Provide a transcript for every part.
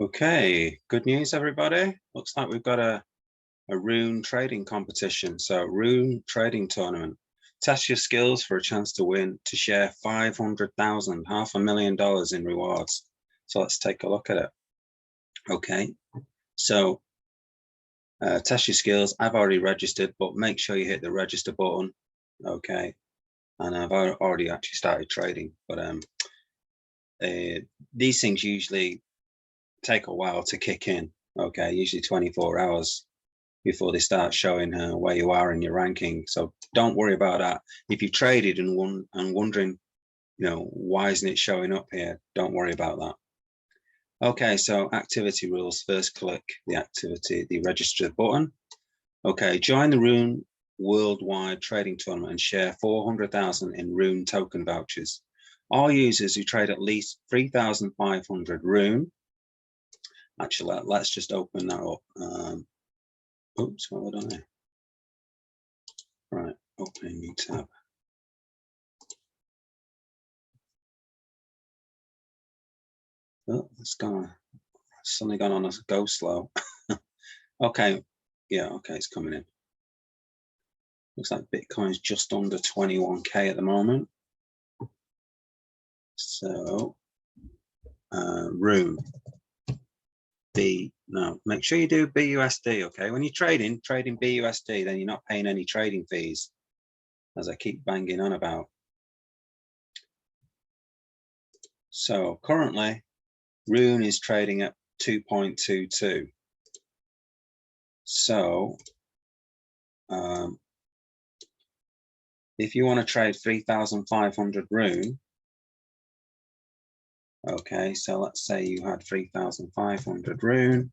Okay, good news, everybody. Looks like we've got a RUNE trading competition. So RUNE trading tournament. Test your skills for a chance to win, to share 500,000, $500,000 in rewards. So let's take a look at it. Okay, so test your skills. I've already registered, but make sure you hit the register button. Okay, and I've already actually started trading, but these things usually take a while to kick in. Okay, usually 24 hours before they start showing where you are in your ranking. So don't worry about that. If you traded and wondering, why isn't it showing up here? Don't worry about that. Okay, so activity rules. First, click the register button. Okay, join the RUNE worldwide trading tournament and share 400,000 in RUNE token vouchers. All users who trade at least 3,500 RUNE. Actually, let's just open that up. Oops, what have I done there? Right, opening new tab. Oh, it's suddenly gone on a go slow. Okay, yeah, okay, it's coming in. Looks like Bitcoin's just under 21K at the moment. So, RUNE. Make sure you do BUSD, okay? When you're trading BUSD, then you're not paying any trading fees, as I keep banging on about. So currently, RUNE is trading at 2.22. So if you want to trade 3,500 RUNE, okay, so let's say you had 3,500 RUNE,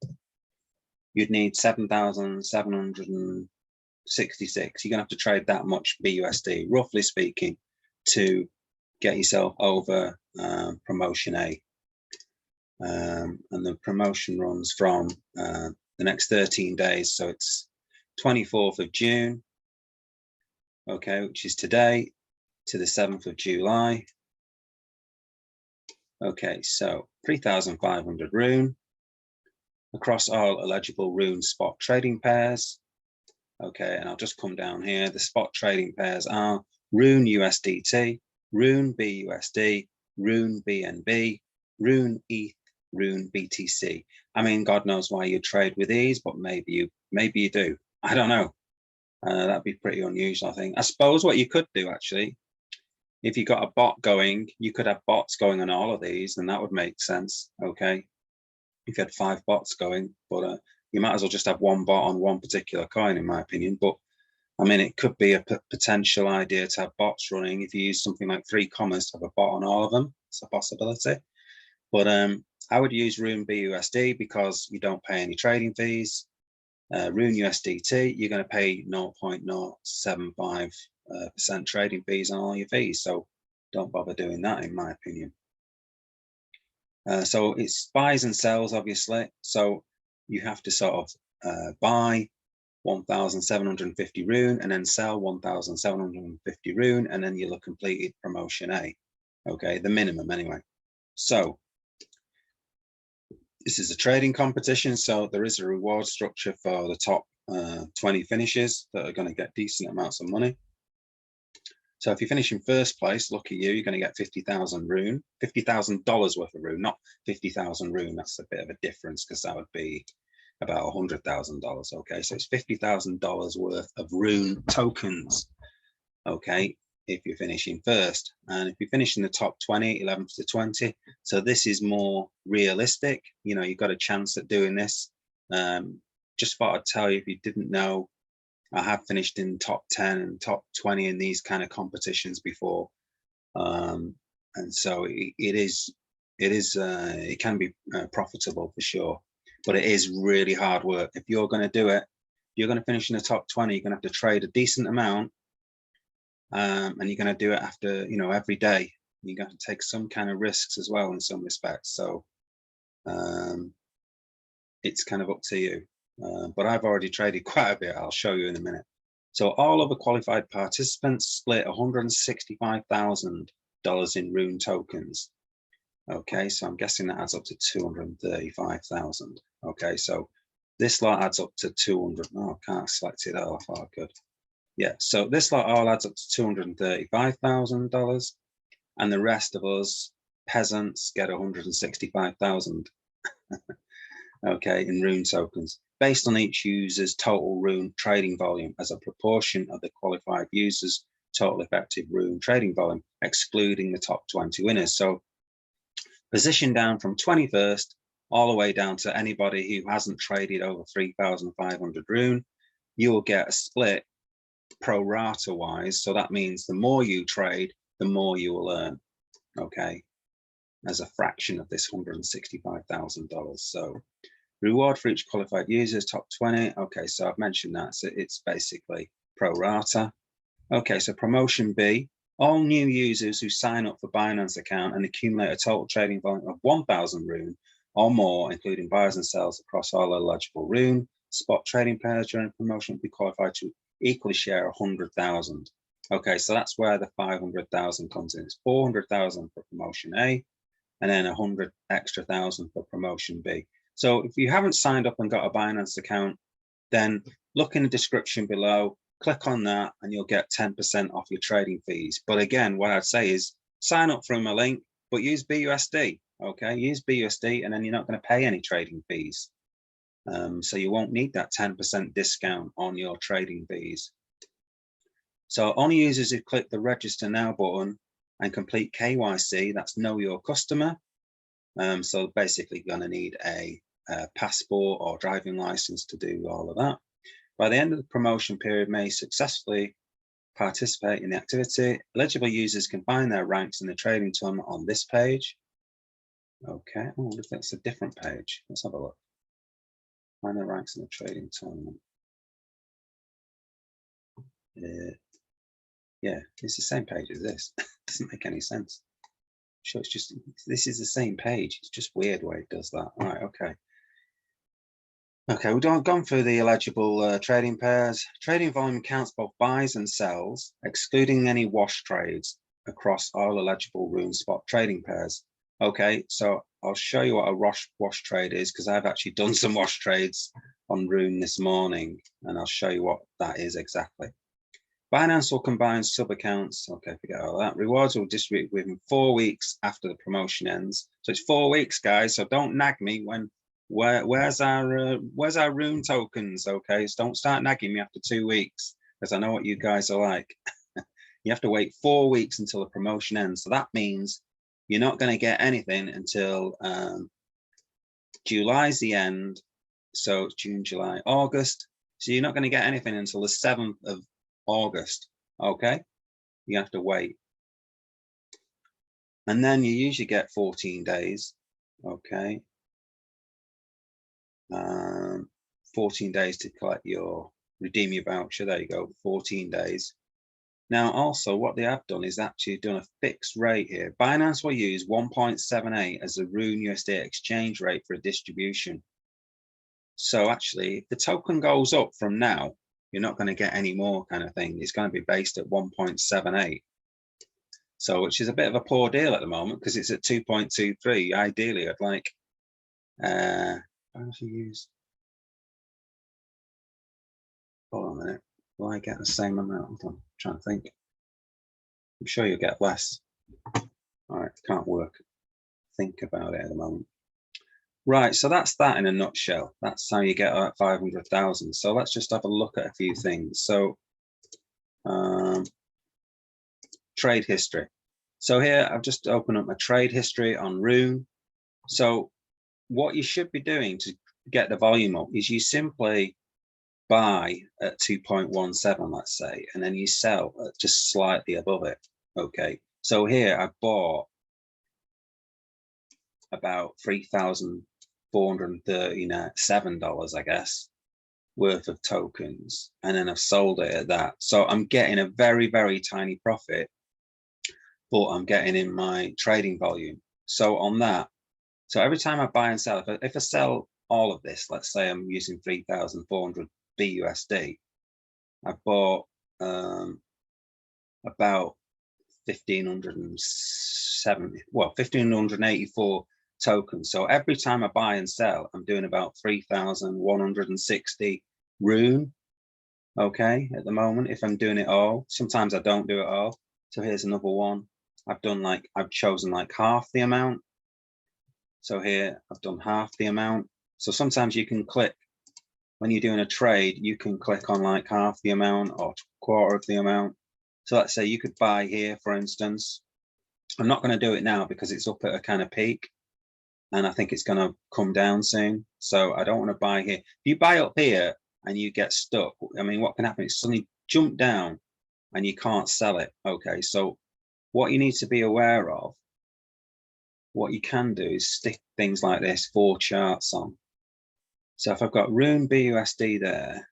you'd need 7,766. You're gonna have to trade that much BUSD, roughly speaking, to get yourself over promotion A. And the promotion runs from the next 13 days, so it's 24th of June, okay, which is today, to the 7th of July. Okay, so 3,500 RUNE across all eligible RUNE spot trading pairs. Okay, and I'll just come down here. The spot trading pairs are RUNE USDT, RUNE BUSD, RUNE BNB, RUNE ETH, RUNE BTC. I mean, God knows why you trade with these, but maybe you do. I don't know. That'd be pretty unusual, I think. I suppose what you could do, actually, if you got a bot going, you could have bots going on all of these, and that would make sense. Okay, if you had 5 bots going, but you might as well just have one bot on one particular coin, in my opinion. But I mean, it could be a potential idea to have bots running. If you use something like 3Commas to have a bot on all of them, it's a possibility. But I would use RUNE BUSD because you don't pay any trading fees. RUNE USDT, you're going to pay 0.075% trading fees on all your fees, so don't bother doing that, in my opinion. So it's buys and sells, obviously. So you have to sort of buy 1,750 RUNE and then sell 1,750 RUNE, and then you'll have completed promotion A. Okay, the minimum anyway. So this is a trading competition, so there is a reward structure for the top 20 finishes that are going to get decent amounts of money. So if you finish in first place, lucky you, you're going to get 50,000 RUNE, $50,000 worth of RUNE, not 50,000 RUNE. That's a bit of a difference because that would be about $100,000. Okay, so it's $50,000 worth of RUNE tokens. Okay, if you're finishing first, and if you finish in the top 20, 11 to 20, so this is more realistic. You've got a chance at doing this. Just thought I'd tell you, if you didn't know, I have finished in top 10 and top 20 in these kind of competitions before, and so it can be profitable for sure, but it is really hard work. If you're going to do it, you're going to finish in the top 20, you're going to have to trade a decent amount. And you're going to do it after, every day. You're going to take some kind of risks as well in some respects. So it's kind of up to you. But I've already traded quite a bit. I'll show you in a minute. So all of the qualified participants split $165,000 in RUNE tokens. Okay, so I'm guessing that adds up to 235,000. Okay, so this lot adds up to 200. Oh, I can't select it off. Oh, good. Yeah, so this lot all adds up to $235,000, and the rest of us peasants get 165,000. Okay, in RUNE tokens, based on each user's total RUNE trading volume as a proportion of the qualified users' total effective RUNE trading volume, excluding the top 20 winners. So position down from 21st all the way down to anybody who hasn't traded over 3,500 RUNE, you will get a split pro rata wise. So that means the more you trade, the more you will earn. Okay, as a fraction of this $165,000. So reward for each qualified users, top 20. Okay, so I've mentioned that. So it's basically pro rata. Okay, so promotion B, all new users who sign up for Binance account and accumulate a total trading volume of 1,000 RUNE or more, including buyers and sellers across all eligible RUNE spot trading pairs during promotion, will be qualified to equally share 100,000. Okay, so that's where the 500,000 comes in. It's 400,000 for promotion A, and then 100 extra thousand for promotion B. So if you haven't signed up and got a Binance account, then look in the description below, click on that, and you'll get 10% off your trading fees. But again, what I'd say is sign up from a link, but use BUSD. Okay, use BUSD, and then you're not going to pay any trading fees. So you won't need that 10% discount on your trading fees. So only users who click the register now button and complete KYC, that's know your customer. So basically going to need a passport or driving license to do all of that. By the end of the promotion period, may successfully participate in the activity. Eligible users can find their ranks in the trading tournament on this page. Okay, oh, if that's a different page. Let's have a look. Find their ranks in the trading tournament. Yeah, it's the same page as this. Doesn't make any sense. Sure, it's just, this is the same page. It's just weird why it does that. All right, okay. Okay, we've gone through the eligible trading pairs. Trading volume counts both buys and sells, excluding any wash trades across all eligible RUNE spot trading pairs. Okay, so I'll show you what a wash trade is, because I've actually done some wash trades on RUNE this morning, and I'll show you what that is exactly. Binance will combine sub-accounts. Okay, forget all that. Rewards will distribute within 4 weeks after the promotion ends. So it's 4 weeks, guys. So don't nag me when where's our RUNE tokens? Okay, so don't start nagging me after 2 weeks, because I know what you guys are like. You have to wait 4 weeks until the promotion ends. So that means you're not going to get anything until July's the end. So it's June, July, August. So you're not going to get anything until the 7th of August. Okay, you have to wait, and then you usually get 14 days. Okay, 14 days to collect your redeem your voucher. There you go, 14 days. Now also what they have done is actually done a fixed rate here. Binance will use 1.78 as the RUNE USD exchange rate for a distribution. So actually if the token goes up from now, you're not going to get any more kind of thing. It's going to be based at 1.78. So, which is a bit of a poor deal at the moment because it's at 2.23. Ideally, I'd like, how do you use? Hold on a minute. Will I get the same amount? I'm trying to think. I'm sure you'll get less. All right, can't work. Think about it at the moment. Right, so that's that in a nutshell. That's how you get 500,000. So let's just have a look at a few things. So trade history. So here I've just opened up my trade history on RUNE. So what you should be doing to get the volume up is you simply buy at 2.17, let's say, and then you sell at just slightly above it. Okay, so here I bought about $3,437, I guess, worth of tokens, and then I've sold it at that. So I'm getting a very, very tiny profit, but I'm getting in my trading volume. So on that, so every time I buy and sell, if I sell all of this, let's say I'm using 3,400 BUSD, I bought about 1,570, well, 1,584 tokens. So every time I buy and sell, I'm doing about 3,160 RUNE. Okay, at the moment, if I'm doing it all. Sometimes I don't do it all. So here's another one. I've chosen like half the amount. So here I've done half the amount. So sometimes you can click, when you're doing a trade, you can click on like half the amount or quarter of the amount. So let's say you could buy here, for instance. I'm not going to do it now because it's up at a kind of peak and I think it's going to come down soon. So I don't want to buy here. If you buy up here and you get stuck, I mean, what can happen is suddenly jump down and you can't sell it. Okay, so what you need to be aware of, what you can do is stick things like this, 4 charts on. So if I've got RUNE BUSD there,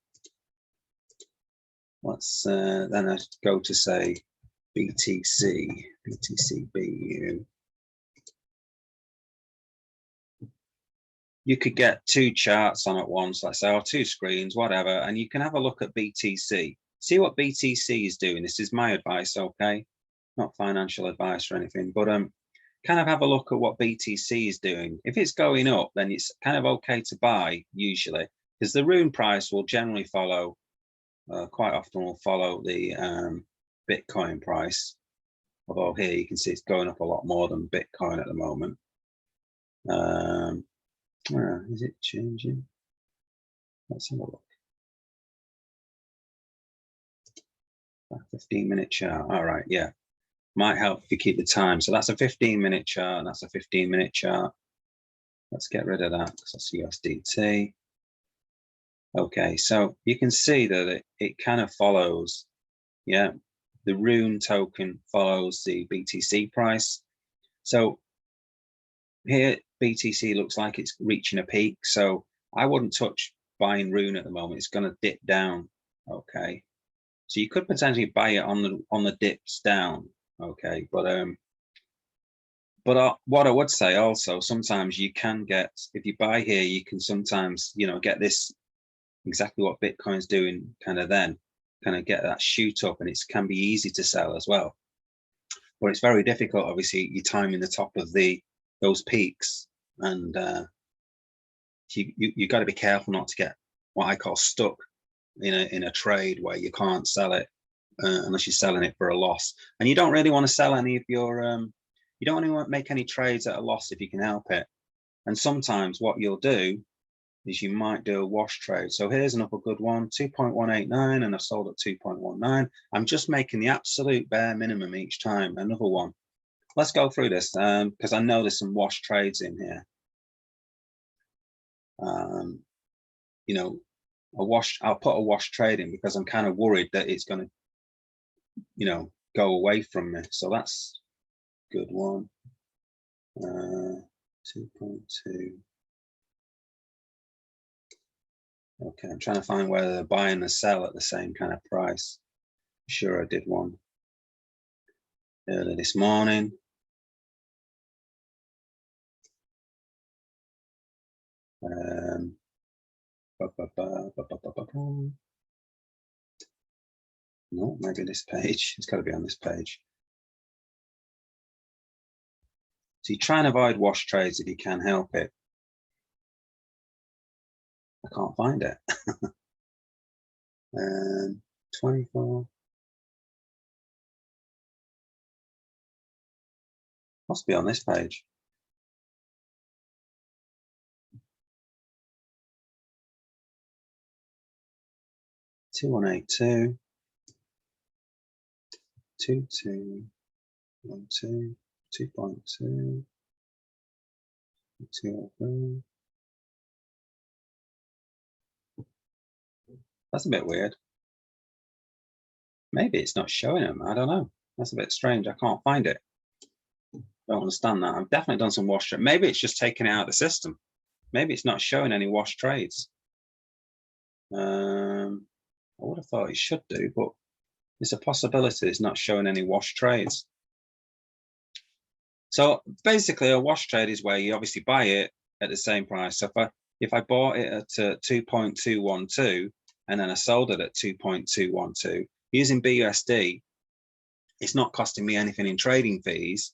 let's then I go to say BTC BU. You could get 2 charts on at once, let's say, or 2 screens, whatever, and you can have a look at BTC. See what BTC is doing. This is my advice, okay? Not financial advice or anything, but kind of have a look at what BTC is doing. If it's going up, then it's kind of okay to buy usually, because the RUNE price will generally follow, quite often will follow the Bitcoin price. Although here you can see it's going up a lot more than Bitcoin at the moment. Is it changing? Let's have a look. 15-minute chart. All right, yeah. Might help if you keep the time. So that's a 15-minute chart, and that's a 15-minute chart. Let's get rid of that because that's USDT. Okay, so you can see that it kind of follows, yeah, the RUNE token follows the BTC price. So here BTC looks like it's reaching a peak, so I wouldn't touch buying RUNE at the moment. It's going to dip down. Okay, so you could potentially buy it on the dips down. Okay, but what I would say also, sometimes you can get, if you buy here, you can sometimes, you know, get this exactly what Bitcoin's doing, kind of then kind of get that shoot up, and it can be easy to sell as well. But it's very difficult, obviously, you're timing the top of those peaks, and you got to be careful not to get what I call stuck in a trade where you can't sell it unless you're selling it for a loss. And you don't really want to sell any of your you don't want to make any trades at a loss if you can help it. And sometimes what you'll do is you might do a wash trade. So here's another good one, 2.189, and I sold at 2.19. I'm just making the absolute bare minimum each time. Another one. Let's go through this because I know there's some wash trades in here. You know, I'll put a wash trade in because I'm kind of worried that it's going to, you know, go away from me. So that's a good one. 2.2. Okay, I'm trying to find whether the buy and the sell at the same kind of price. Sure, I did one earlier this morning. No, maybe this page. It's got to be on this page. So you try and avoid wash trades if you can help it. I can't find it. 24. Must be on this page. Two 182 2212 2.2 203. That's a bit weird. Maybe it's not showing them. I don't know. That's a bit strange. I can't find it. Don't understand that. I've definitely done some wash trades. Maybe it's just taken it out of the system. Maybe it's not showing any wash trades. I would have thought it should do, but it's a possibility it's not showing any wash trades. So basically, a wash trade is where you obviously buy it at the same price. So if I bought it at 2.212 and then I sold it at 2.212 using BUSD, It's not costing me anything in trading fees.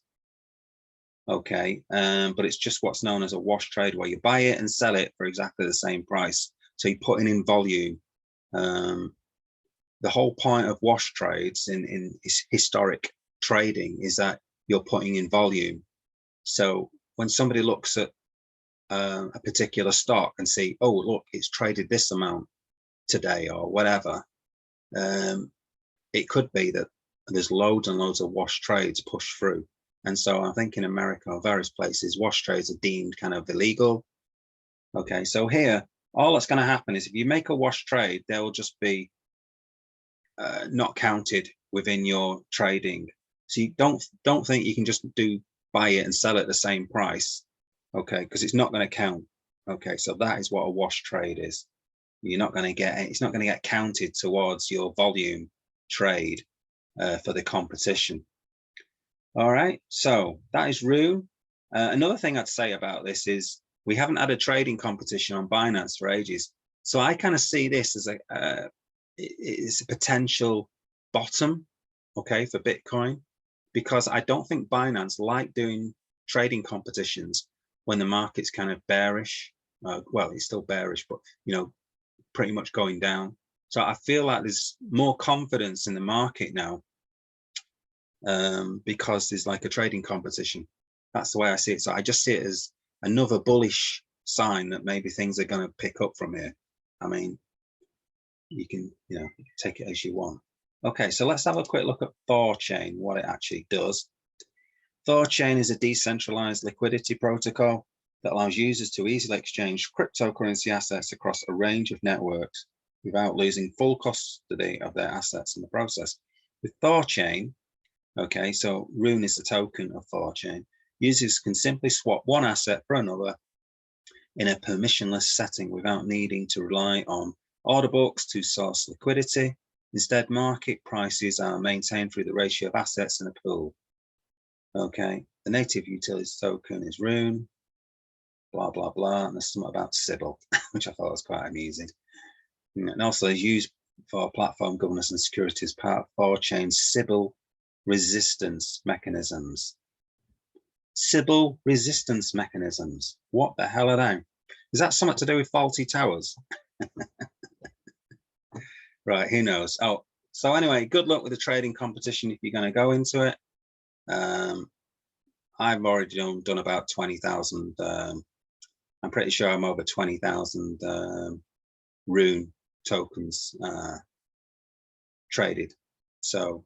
Okay, but it's just what's known as a wash trade, where you buy it and sell it for exactly the same price. So you're putting in volume. The whole point of wash trades in historic trading is that you're putting in volume. So when somebody looks at a particular stock and see, oh, look, it's traded this amount today or whatever, it could be that there's loads and loads of wash trades pushed through. And so I think in America or various places, wash trades are deemed kind of illegal. Okay, so here, all that's going to happen is if you make a wash trade, they will just be not counted within your trading. So you don't think you can just buy it and sell it at the same price. Okay, because it's not going to count. Okay, so that is what a wash trade is. You're not going to get it. It's not going to get counted towards your volume trade for the competition. All right, so that is RUNE. Another thing I'd say about this is we haven't had a trading competition on Binance for ages. So I kind of see this as it's a potential bottom, okay, for Bitcoin, because I don't think Binance like doing trading competitions when the market's kind of bearish. Well, it's still bearish, but you know, pretty much going down. So I feel like there's more confidence in the market now because there's like a trading competition. That's the way I see it. So I just see it as another bullish sign that maybe things are going to pick up from here. I mean, you can, you know, take it as you want. Okay, so let's have a quick look at Thorchain, what it actually does. Thorchain is a decentralized liquidity protocol that allows users to easily exchange cryptocurrency assets across a range of networks without losing full custody of their assets in the process. With Thorchain, okay, so RUNE is the token of Thorchain. Users can simply swap one asset for another in a permissionless setting without needing to rely on order books to source liquidity. Instead, market prices are maintained through the ratio of assets in a pool. Okay, the native utility token is RUNE, blah, blah, blah. And there's something about Sybil, which I thought was quite amusing. And also is used for platform governance and security as part of Thorchain's Sybil resistance mechanisms. Sybil resistance mechanisms. What the hell are they? Is that something to do with faulty towers? Right, who knows? Oh, so anyway, good luck with the trading competition if you're going to go into it. I've already done about 20,000. I'm pretty sure I'm over 20,000 RUNE tokens traded. So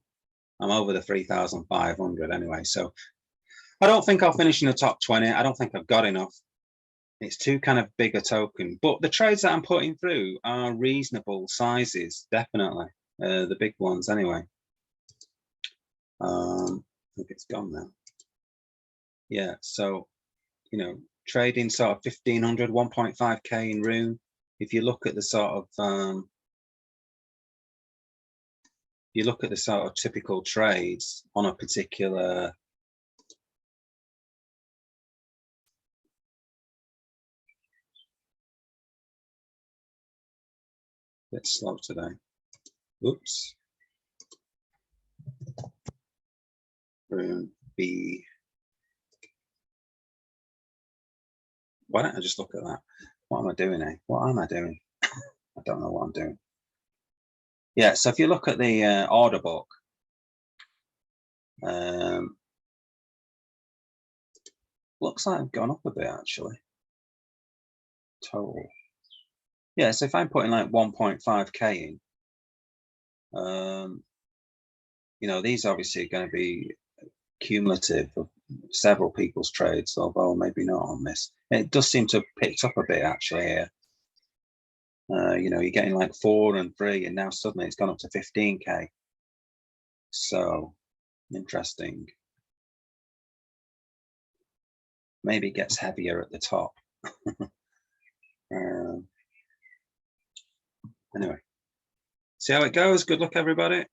I'm over the 3,500 anyway. So I don't think I'll finish in the top 20. I don't think I've got enough. It's too kind of big a token, but the trades that I'm putting through are reasonable sizes, definitely. The big ones anyway. I think it's gone now. Yeah, so, you know, trading sort of 1,500, 1.5K in RUNE. If you look at the sort of, typical trades on a particular bit slow today. Oops. RUNE B. Why don't I just look at that? What am I doing, eh? What am I doing? I don't know what I'm doing. Yeah, so if you look at the order book, looks like I've gone up a bit actually. Total. Yeah, so if I'm putting like 1.5K in, you know, these obviously are going to be cumulative of several people's trades, although maybe not on this. It does seem to have picked up a bit actually here. You know, you're getting like 4 and 3, and now suddenly it's gone up to 15K. So interesting. Maybe it gets heavier at the top. Anyway, see how it goes. Good luck, everybody.